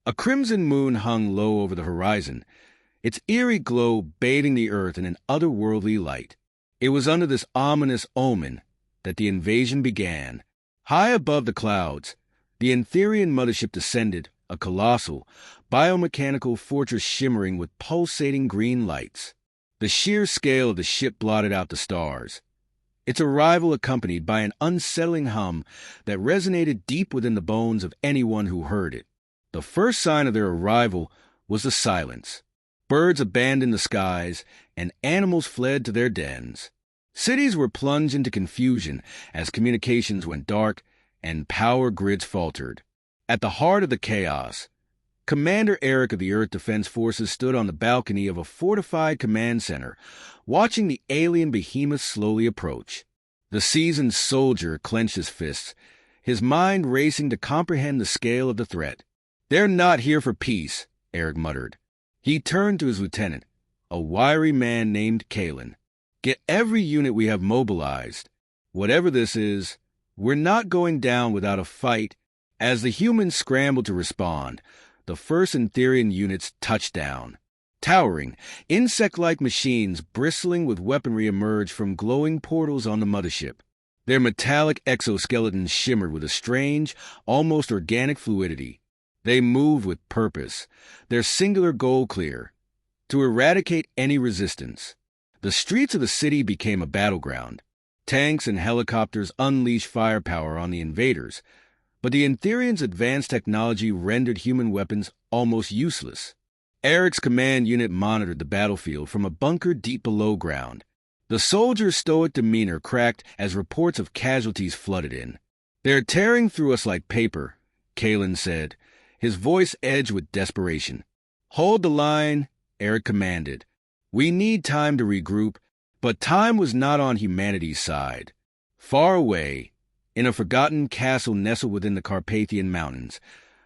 A crimson moon hung low over the horizon, its eerie glow bathing the earth in an otherworldly light. It was under this ominous omen that the invasion began. High above the clouds, the Etherian mothership descended, a colossal, biomechanical fortress shimmering with pulsating green lights. The sheer scale of the ship blotted out the stars, its arrival accompanied by an unsettling hum that resonated deep within the bones of anyone who heard it. The first sign of their arrival was the silence. Birds abandoned the skies, and animals fled to their dens. Cities were plunged into confusion as communications went dark and power grids faltered. At the heart of the chaos, Commander Eric of the Earth Defense Forces stood on the balcony of a fortified command center, watching the alien behemoth slowly approach. The seasoned soldier clenched his fists, his mind racing to comprehend the scale of the threat. "They're not here for peace," Eric muttered. He turned to his lieutenant, a wiry man named Kalen. "Get every unit we have mobilized. Whatever this is, we're not going down without a fight." As the humans scrambled to respond, the first Etherian units touched down. Towering, insect-like machines bristling with weaponry emerged from glowing portals on the mothership. Their metallic exoskeletons shimmered with a strange, almost organic fluidity. They moved with purpose, their singular goal clear: to eradicate any resistance. The streets of the city became a battleground. Tanks and helicopters unleashed firepower on the invaders, but the Etherians' advanced technology rendered human weapons almost useless. Eric's command unit monitored the battlefield from a bunker deep below ground. The soldiers' stoic demeanor cracked as reports of casualties flooded in. "They're tearing through us like paper," Kalen said, his voice edged with desperation. "Hold the line," Eric commanded. "We need time to regroup." But time was not on humanity's side. Far away, in a forgotten castle nestled within the Carpathian Mountains,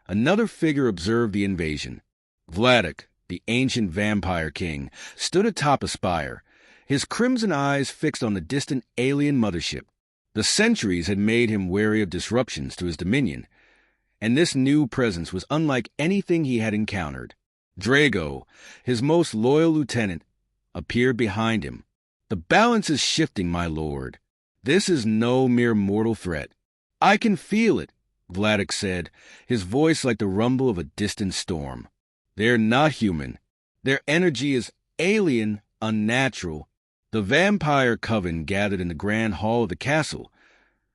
another figure observed the invasion. Vladek, the ancient vampire king, stood atop a spire, his crimson eyes fixed on the distant alien mothership. The centuries had made him wary of disruptions to his dominion, and this new presence was unlike anything he had encountered. Drago, his most loyal lieutenant, appeared behind him. "The balance is shifting, my lord. This is no mere mortal threat." "I can feel it," Vladek said, his voice like the rumble of a distant storm. "They're not human. Their energy is alien, unnatural." The vampire coven gathered in the grand hall of the castle,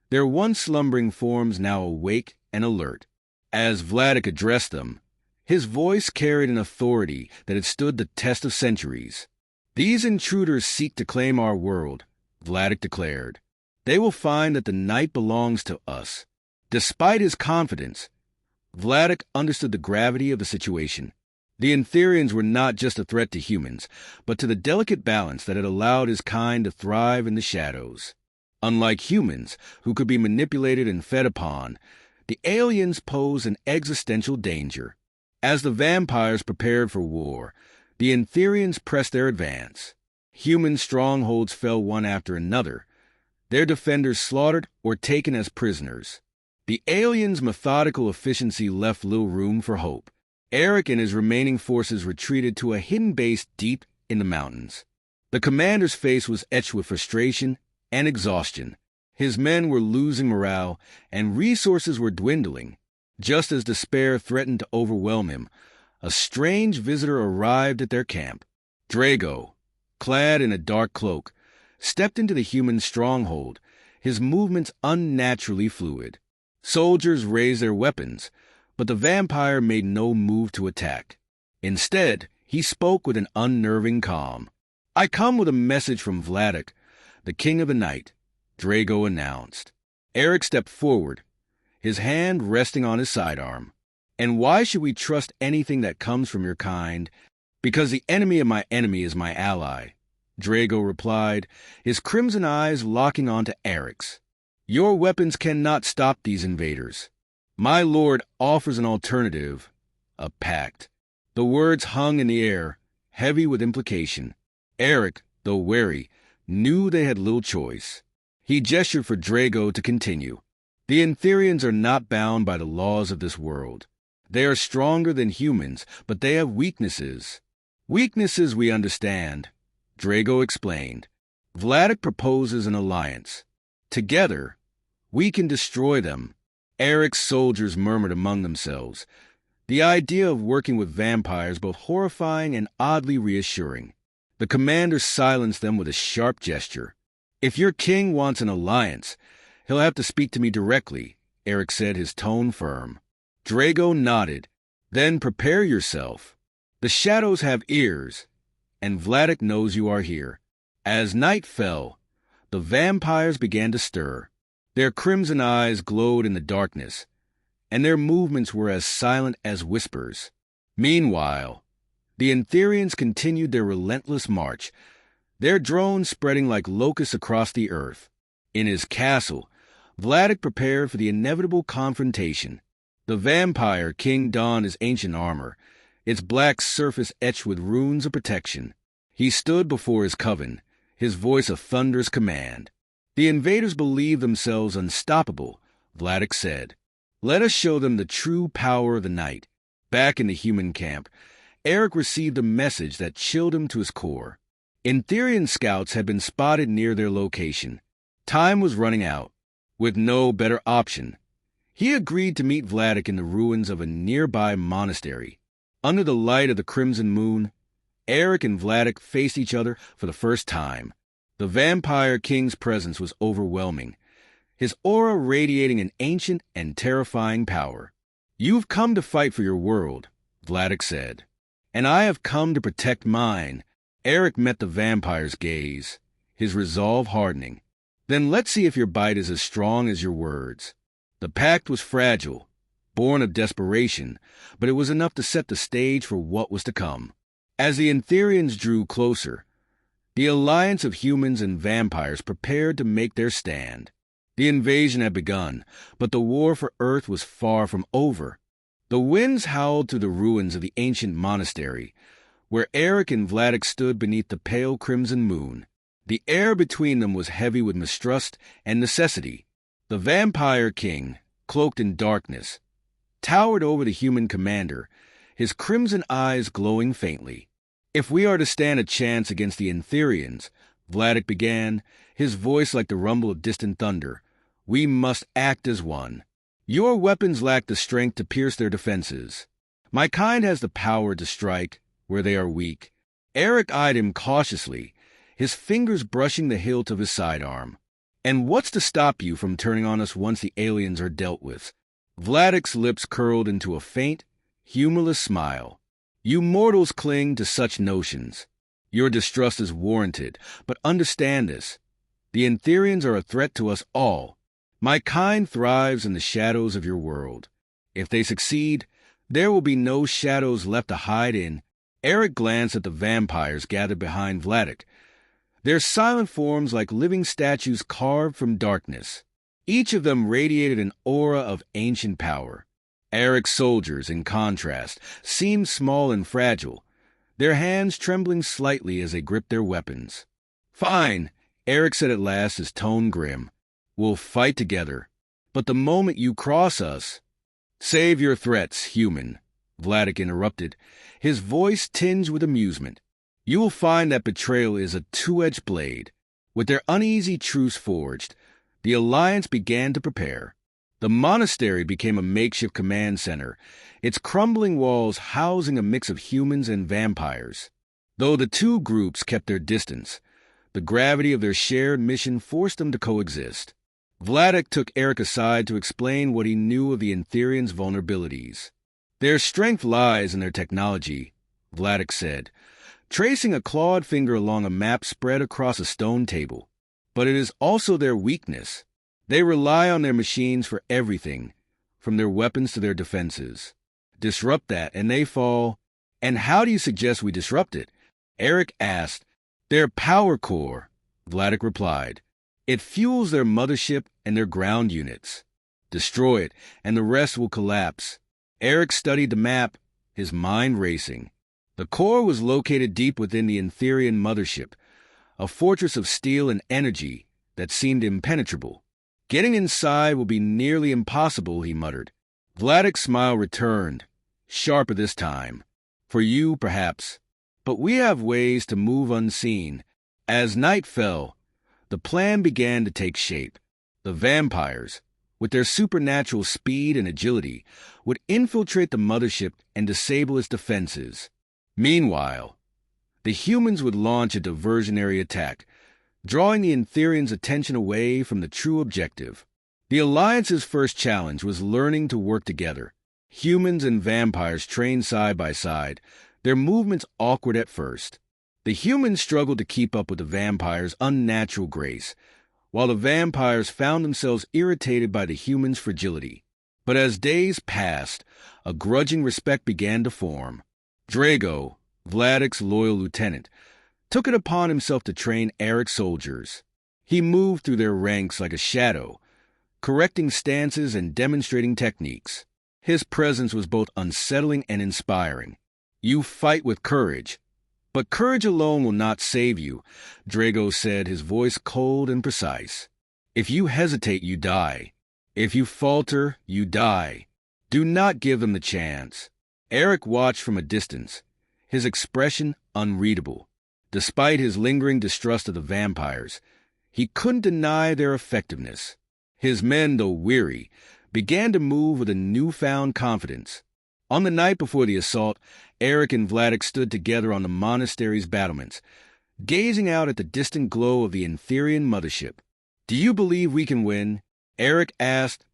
their once slumbering forms now awake and alert. As Vladek addressed them, his voice carried an authority that had stood the test of centuries. "These intruders seek to claim our world," Vladek declared. "They will find that the night belongs to us." Despite his confidence, Vladek understood the gravity of the situation. The Etherians were not just a threat to humans, but to the delicate balance that had allowed his kind to thrive in the shadows. Unlike humans, who could be manipulated and fed upon, the aliens posed an existential danger. As the vampires prepared for war, the Etherians pressed their advance. Human strongholds fell one after another, their defenders slaughtered or taken as prisoners. The aliens' methodical efficiency left little room for hope. Eric and his remaining forces retreated to a hidden base deep in the mountains. The commander's face was etched with frustration and exhaustion. His men were losing morale, and resources were dwindling. Just as despair threatened to overwhelm him, a strange visitor arrived at their camp. Drago, clad in a dark cloak, stepped into the human stronghold, his movements unnaturally fluid. Soldiers raised their weapons, but the vampire made no move to attack. Instead, he spoke with an unnerving calm. "I come with a message from Vladek, the king of the night," Drago announced. Eric stepped forward, his hand resting on his sidearm. "And why should we trust anything that comes from your kind?" "Because the enemy of my enemy is my ally," Drago replied, his crimson eyes locking onto Eric's. "Your weapons cannot stop these invaders. My lord offers an alternative, a pact." The words hung in the air, heavy with implication. Eric, though wary, knew they had little choice. He gestured for Drago to continue. "The Etherians are not bound by the laws of this world. They are stronger than humans, but they have weaknesses. Weaknesses we understand, Drago explained. Vladik proposes an alliance. Together, we can destroy them. Eric's soldiers murmured among themselves. The idea of working with vampires both horrifying and oddly reassuring. The commander silenced them with a sharp gesture. If your king wants an alliance, he'll have to speak to me directly, Eric said, his tone firm. Drago nodded. Then prepare yourself. The shadows have ears, and Vladik knows you are here. As night fell, the vampires began to stir. Their crimson eyes glowed in the darkness, and their movements were as silent as whispers. Meanwhile, the Etherians continued their relentless march, their drones spreading like locusts across the earth. In his castle, Vladik prepared for the inevitable confrontation. The vampire king donned his ancient armor, its black surface etched with runes of protection. He stood before his coven, his voice a thunderous command. The invaders believed themselves unstoppable, Vladik said. Let us show them the true power of the night. Back in the human camp, Eric received a message that chilled him to his core. Etherian scouts had been spotted near their location. Time was running out. With no better option, he agreed to meet Vladik in the ruins of a nearby monastery. Under the light of the crimson moon, Eric and Vladik faced each other for the first time. The vampire king's presence was overwhelming, his aura radiating an ancient and terrifying power. You've come to fight for your world, Vladik said. And I have come to protect mine. Eric met the vampire's gaze, his resolve hardening. Then let's see if your bite is as strong as your words. The pact was fragile, born of desperation, but it was enough to set the stage for what was to come. As the Etherians drew closer, the alliance of humans and vampires prepared to make their stand. The invasion had begun, but the war for Earth was far from over. The winds howled through the ruins of the ancient monastery, where Eric and Vladik stood beneath the pale crimson moon. The air between them was heavy with mistrust and necessity. The vampire king, cloaked in darkness, towered over the human commander, his crimson eyes glowing faintly. If we are to stand a chance against the Etherians, Vladik began, his voice like the rumble of distant thunder, we must act as one. Your weapons lack the strength to pierce their defenses. My kind has the power to strike where they are weak. Eric eyed him cautiously, his fingers brushing the hilt of his sidearm. And what's to stop you from turning on us once the aliens are dealt with? Vladik's lips curled into a faint, humorless smile. You mortals cling to such notions. Your distrust is warranted, but understand this. The Etherians are a threat to us all. My kind thrives in the shadows of your world. If they succeed, there will be no shadows left to hide in. Eric glanced at the vampires gathered behind Vladik, their silent forms like living statues carved from darkness. Each of them radiated an aura of ancient power. Eric's soldiers, in contrast, seemed small and fragile, their hands trembling slightly as they gripped their weapons. Fine, Eric said at last, his tone grim. We'll fight together. But the moment you cross us... Save your threats, human, Vladik interrupted, his voice tinged with amusement. You will find that betrayal is a two-edged blade. With their uneasy truce forged, the alliance began to prepare. The monastery became a makeshift command center, its crumbling walls housing a mix of humans and vampires. Though the two groups kept their distance, the gravity of their shared mission forced them to coexist. Vladik took Eric aside to explain what he knew of the Etherians' vulnerabilities. Their strength lies in their technology, Vladik said, tracing a clawed finger along a map spread across a stone table. But it is also their weakness. They rely on their machines for everything, from their weapons to their defenses. Disrupt that, and they fall. And how do you suggest we disrupt it? Eric asked. Their power core, Vladik replied. It fuels their mothership and their ground units. Destroy it, and the rest will collapse. Eric studied the map, his mind racing. The core was located deep within the Etherian mothership, a fortress of steel and energy that seemed impenetrable. Getting inside will be nearly impossible, he muttered. Vladik's smile returned, sharper this time. For you, perhaps. But we have ways to move unseen. As night fell, the plan began to take shape. The vampires, with their supernatural speed and agility, would infiltrate the mothership and disable its defenses. Meanwhile, the humans would launch a diversionary attack, drawing the Etherians' attention away from the true objective. The Alliance's first challenge was learning to work together. Humans and vampires trained side by side, their movements awkward at first. The humans struggled to keep up with the vampires' unnatural grace, while the vampires found themselves irritated by the humans' fragility. But as days passed, a grudging respect began to form. Drago, Vladic's loyal lieutenant, took it upon himself to train Eric's soldiers. He moved through their ranks like a shadow, correcting stances and demonstrating techniques. His presence was both unsettling and inspiring. You fight with courage, but courage alone will not save you, Drago said, his voice cold and precise. If you hesitate, you die. If you falter, you die. Do not give them the chance. Eric watched from a distance, his expression unreadable. Despite his lingering distrust of the vampires, he couldn't deny their effectiveness. His men, though weary, began to move with a newfound confidence. On the night before the assault, Eric and Vladic stood together on the monastery's battlements, gazing out at the distant glow of the Etherian mothership. "Do you believe we can win?" Eric asked,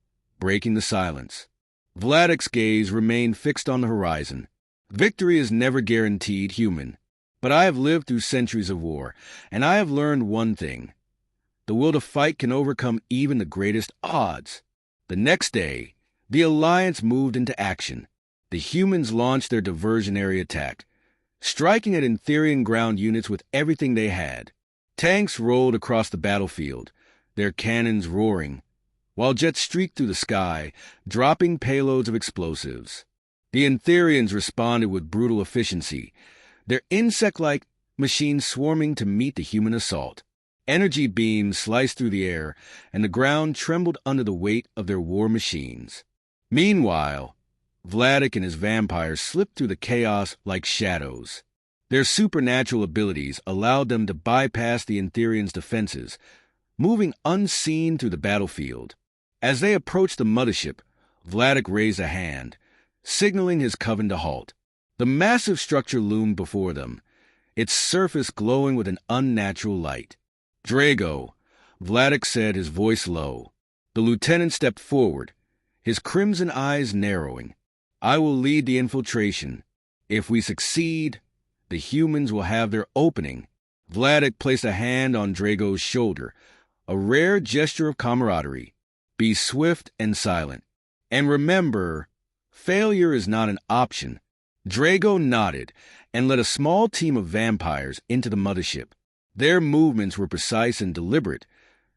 breaking the silence. Vladic's gaze remained fixed on the horizon. "Victory is never guaranteed, human. But I have lived through centuries of war, and I have learned one thing. The will to fight can overcome even the greatest odds." The next day, the Alliance moved into action. The humans launched their diversionary attack, striking at Etherian ground units with everything they had. Tanks rolled across the battlefield, their cannons roaring, while jets streaked through the sky, dropping payloads of explosives. The Etherians responded with brutal efficiency, their insect-like machines swarming to meet the human assault. Energy beams sliced through the air, and the ground trembled under the weight of their war machines. Meanwhile, Vladic and his vampires slipped through the chaos like shadows. Their supernatural abilities allowed them to bypass the Etherians' defenses, moving unseen through the battlefield. As they approached the mothership, Vladic raised a hand, signaling his coven to halt. The massive structure loomed before them, its surface glowing with an unnatural light. "Drago," Vladic said, his voice low. The lieutenant stepped forward, his crimson eyes narrowing. "I will lead the infiltration. If we succeed, the humans will have their opening." Vladic placed a hand on Drago's shoulder, a rare gesture of camaraderie. "Be swift and silent. And remember, failure is not an option." Drago nodded and led a small team of vampires into the mothership. Their movements were precise and deliberate,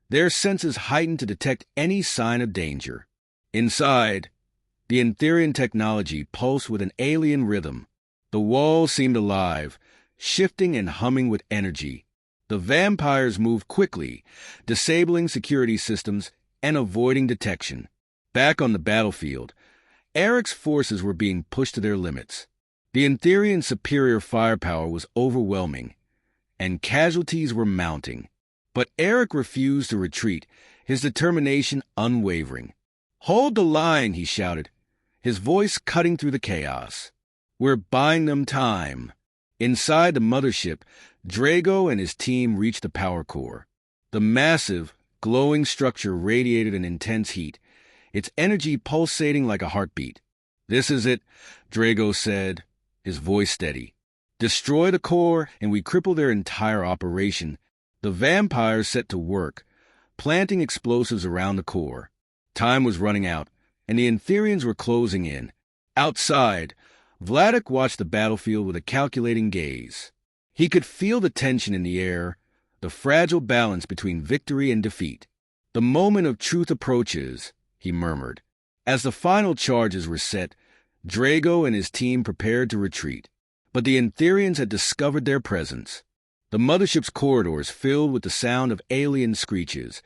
their senses heightened to detect any sign of danger. Inside, the Etherian technology pulsed with an alien rhythm. The walls seemed alive, shifting and humming with energy. The vampires moved quickly, disabling security systems and avoiding detection. Back on the battlefield, Eric's forces were being pushed to their limits. The Etherian superior firepower was overwhelming, and casualties were mounting. But Eric refused to retreat, his determination unwavering. "Hold the line," he shouted, his voice cutting through the chaos. "We're buying them time." Inside the mothership, Drago and his team reached the power core. The massive, glowing structure radiated an intense heat, its energy pulsating like a heartbeat. "This is it," Drago said, his voice steady. "Destroy the core, and we cripple their entire operation." The vampires set to work, planting explosives around the core. Time was running out, and the Etherians were closing in. Outside, Vladic watched the battlefield with a calculating gaze. He could feel the tension in the air, the fragile balance between victory and defeat. "The moment of truth approaches," he murmured. As the final charges were set, Drago and his team prepared to retreat. But the Etherians had discovered their presence. The mothership's corridors filled with the sound of alien screeches,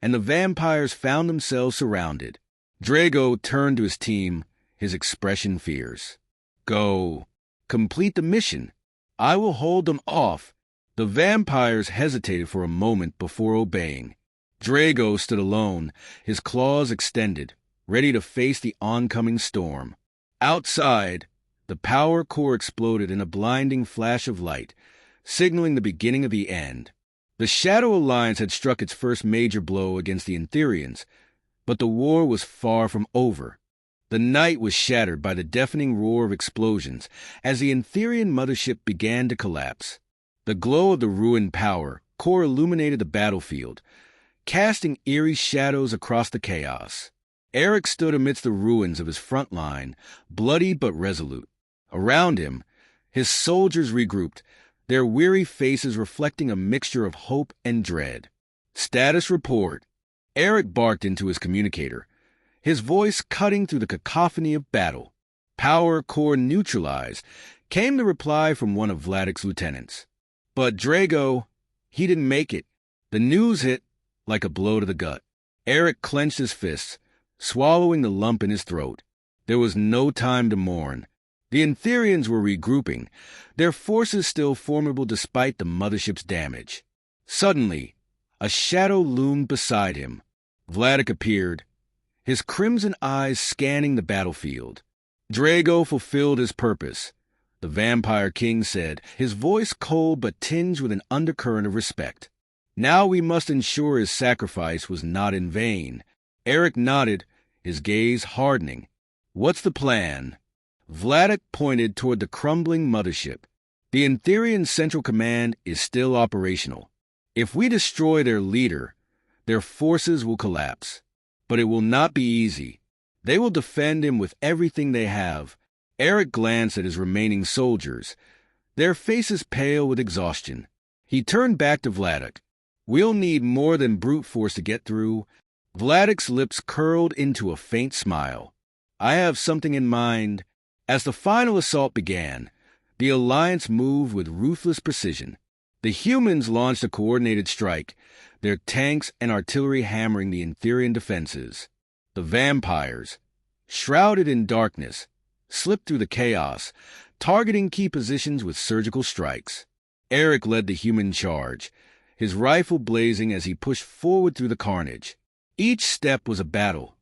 and the vampires found themselves surrounded. Drago turned to his team, his expression fierce. Go. Complete the mission. I will hold them off. The vampires hesitated for a moment before obeying. Drago stood alone, his claws extended, ready to face the oncoming storm. Outside, the power core exploded in a blinding flash of light, signaling the beginning of the end. The Shadow Alliance had struck its first major blow against the Etherians, but the war was far from over. The night was shattered by the deafening roar of explosions as the Etherian mothership began to collapse. The glow of the ruined power core illuminated the battlefield, casting eerie shadows across the chaos. Eric stood amidst the ruins of his front line, bloody but resolute. Around him, his soldiers regrouped, their weary faces reflecting a mixture of hope and dread. Status report. Eric barked into his communicator, his voice cutting through the cacophony of battle. Power core neutralized, came the reply from one of Vladik's lieutenants. But Drago, he didn't make it. The news hit like a blow to the gut. Eric clenched his fists, swallowing the lump in his throat. There was no time to mourn. The Etherians were regrouping, their forces still formidable despite the mothership's damage. Suddenly, a shadow loomed beside him. Vladik appeared, his crimson eyes scanning the battlefield. Drago fulfilled his purpose, the Vampire King said, his voice cold but tinged with an undercurrent of respect. Now we must ensure his sacrifice was not in vain. Eric nodded, his gaze hardening. What's the plan? Vladik pointed toward the crumbling mothership. The Etherian Central Command is still operational. If we destroy their leader, their forces will collapse. But it will not be easy. They will defend him with everything they have. Eric glanced at his remaining soldiers, their faces pale with exhaustion. He turned back to Vladik. We'll need more than brute force to get through. Vladik's lips curled into a faint smile. I have something in mind. As the final assault began, the Alliance moved with ruthless precision. The humans launched a coordinated strike, their tanks and artillery hammering the Etherian defenses. The vampires, shrouded in darkness, slipped through the chaos, targeting key positions with surgical strikes. Eric led the human charge, his rifle blazing as he pushed forward through the carnage. Each step was a battle,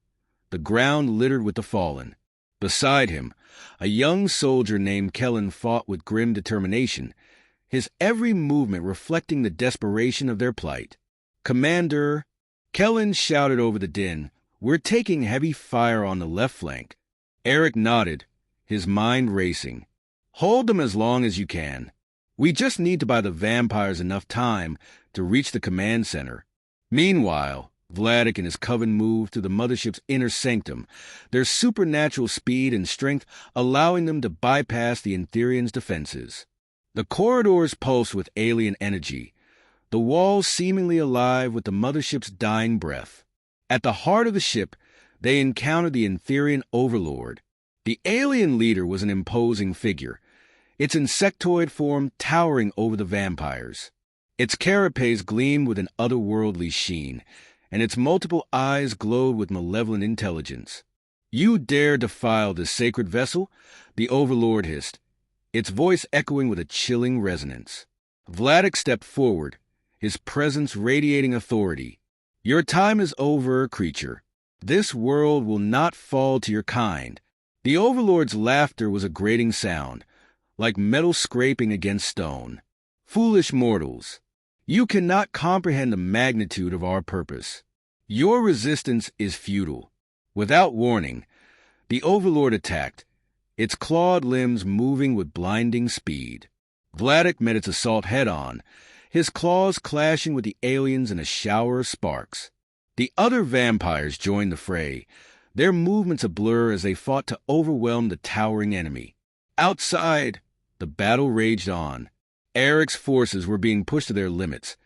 the ground littered with the fallen. Beside him, a young soldier named Kellen fought with grim determination, his every movement reflecting the desperation of their plight. Commander, Kellen shouted over the din, we're taking heavy fire on the left flank. Eric nodded, his mind racing. Hold them as long as you can. We just need to buy the vampires enough time to reach the command center. Meanwhile, Vladik and his coven moved to the mothership's inner sanctum, their supernatural speed and strength allowing them to bypass the Etherians' defenses. The corridors pulsed with alien energy, the walls seemingly alive with the mothership's dying breath. At the heart of the ship, they encountered the Etherian overlord. The alien leader was an imposing figure, its insectoid form towering over the vampires. Its carapace gleamed with an otherworldly sheen, and its multiple eyes glowed with malevolent intelligence. You dare defile this sacred vessel? The overlord hissed, its voice echoing with a chilling resonance. Vladik stepped forward, his presence radiating authority. Your time is over, creature. This world will not fall to your kind. The overlord's laughter was a grating sound, like metal scraping against stone. Foolish mortals, you cannot comprehend the magnitude of our purpose. Your resistance is futile. Without warning, the overlord attacked, its clawed limbs moving with blinding speed. Vladik met its assault head-on, his claws clashing with the aliens in a shower of sparks. The other vampires joined the fray, their movements a blur as they fought to overwhelm the towering enemy. Outside, the battle raged on. Eric's forces were being pushed to their limits,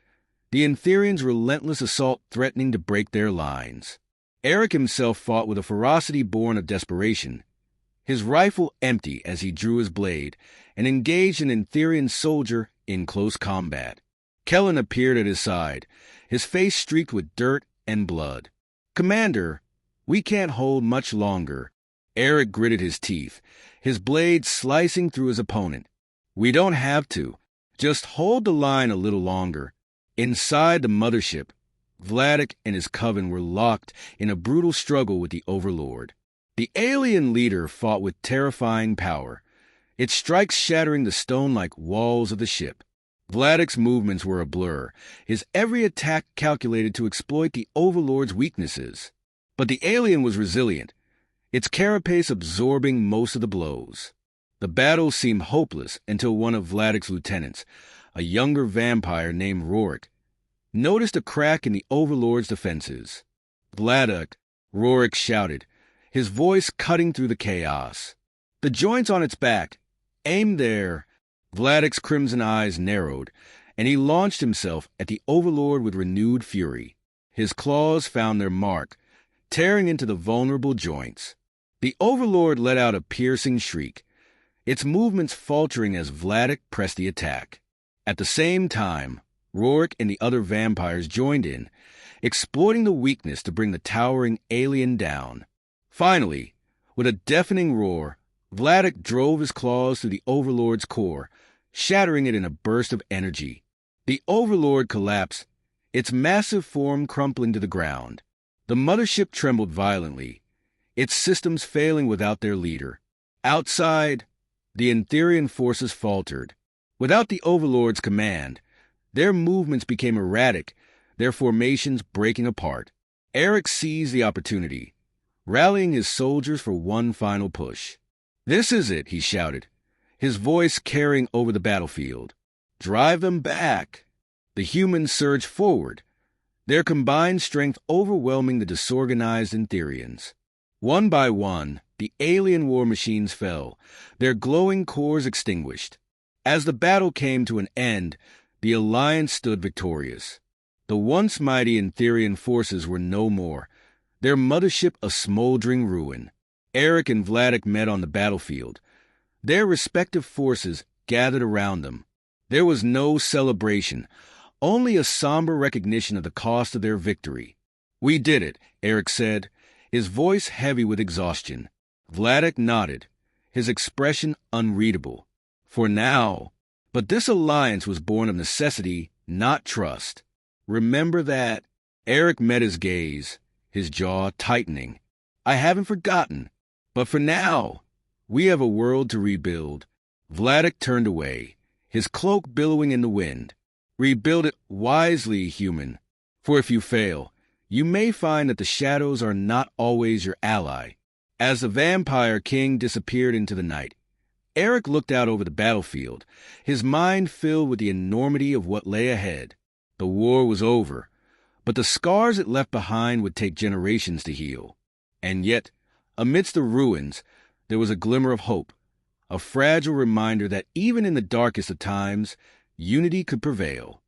the Etherians' relentless assault threatening to break their lines. Eric himself fought with a ferocity born of desperation, his rifle empty as he drew his blade and engaged an Etherian soldier in close combat. Kellen appeared at his side, his face streaked with dirt and blood. Commander, we can't hold much longer. Eric gritted his teeth, his blade slicing through his opponent. "We don't have to. Just hold the line a little longer." Inside the mothership, Vladik and his coven were locked in a brutal struggle with the Overlord. The alien leader fought with terrifying power, its strikes shattering the stone-like walls of the ship. Vladik's movements were a blur, his every attack calculated to exploit the Overlord's weaknesses. But the alien was resilient, its carapace absorbing most of the blows. The battle seemed hopeless until one of Vladik's lieutenants, a younger vampire named Rorik, noticed a crack in the Overlord's defenses. "Vladik," Rorik shouted, his voice cutting through the chaos. "The joint's on its back. Aim there." Vladik's crimson eyes narrowed, and he launched himself at the Overlord with renewed fury. His claws found their mark, tearing into the vulnerable joints. The Overlord let out a piercing shriek, its movements faltering as Vladik pressed the attack. At the same time, Rorik and the other vampires joined in, exploiting the weakness to bring the towering alien down. Finally, with a deafening roar, Vladik drove his claws through the Overlord's core, shattering it in a burst of energy. The Overlord collapsed, its massive form crumpling to the ground. The mothership trembled violently, its systems failing without their leader. Outside, the Etherian forces faltered. Without the Overlord's command, their movements became erratic, their formations breaking apart. Eric seized the opportunity, rallying his soldiers for one final push. "This is it," he shouted, his voice carrying over the battlefield. "Drive them back." The humans surged forward, their combined strength overwhelming the disorganized Etherians. One by one, the alien war machines fell, their glowing cores extinguished. As the battle came to an end, the Alliance stood victorious. The once mighty Etherian forces were no more, their mothership a smoldering ruin. Eric and Vladik met on the battlefield, their respective forces gathered around them. There was no celebration, only a somber recognition of the cost of their victory. "We did it," Eric said, his voice heavy with exhaustion. Vladik nodded, his expression unreadable. "For now. But this alliance was born of necessity, not trust. Remember that." Eric met his gaze, his jaw tightening. "I haven't forgotten. But for now, we have a world to rebuild." Vladik turned away, his cloak billowing in the wind. "Rebuild it wisely, human. For if you fail, you may find that the shadows are not always your ally." As the vampire king disappeared into the night, Eric looked out over the battlefield, his mind filled with the enormity of what lay ahead. The war was over, but the scars it left behind would take generations to heal. And yet, amidst the ruins, there was a glimmer of hope, a fragile reminder that even in the darkest of times, unity could prevail.